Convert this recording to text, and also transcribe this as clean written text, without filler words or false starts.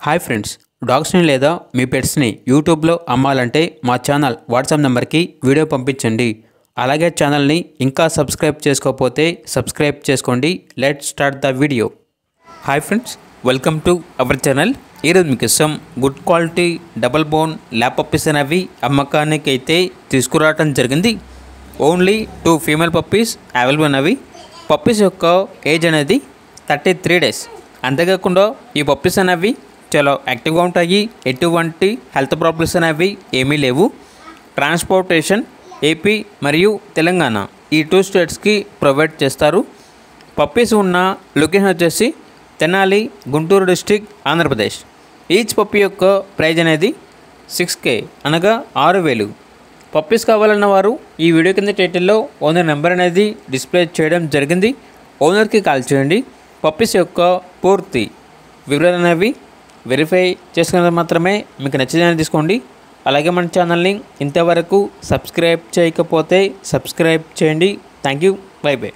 Hi friends, డాగ్స్ని లేదా మీ పెట్స్ని యూట్యూబ్లో అమ్మాలంటే మా ఛానల్ వాట్సాప్ నెంబర్కి వీడియో పంపించండి. అలాగే ఛానల్ని ఇంకా సబ్స్క్రైబ్ చేసుకోకపోతే సబ్స్క్రైబ్ చేసుకోండి. Let's start the video. Hi friends, welcome to our channel. ఈరోజు మీకు ఇష్టం good quality double bone lap puppies అనేవి అమ్మకానికి అయితే తీసుకురావడం జరిగింది. ఓన్లీ 2 ఫీమేల్ పప్పీస్ అవైలబుల్ అనేవి. పప్పీస్ యొక్క ఏజ్ అనేది 33 days. అంతేకాకుండా ఈ పప్పీస్ అనేవి చాలా యాక్టివ్గా ఉంటాయి. ఎటువంటి హెల్త్ ప్రాబ్లమ్స్ అనేవి ఏమీ లేవు. ట్రాన్స్పోర్టేషన్ ఏపీ మరియు తెలంగాణ ఈ 2 స్టేట్స్కి ప్రొవైడ్ చేస్తారు. పప్పీస్ ఉన్న లొకేషన్ వచ్చేసి Tenali, Guntur district, Andhra Pradesh. Each puppy యొక్క ప్రైజ్ అనేది 6K అనగా 6,000. పప్పీస్ కావాలన్న వారు ఈ వీడియో కింద టైటిల్లో ఓనర్ నెంబర్ అనేది డిస్ప్లే చేయడం జరిగింది. ఓనర్కి కాల్ చేయండి. పప్పీస్ యొక్క పూర్తి వివరాలు అనేవి వెరిఫై చేసుకున్నది మాత్రమే మీకు నచ్చిందని తీసుకోండి. అలాగే మన ఛానల్ని ఇంతవరకు సబ్స్క్రైబ్ చేయకపోతే సబ్స్క్రైబ్ చేయండి. Thank you. By by.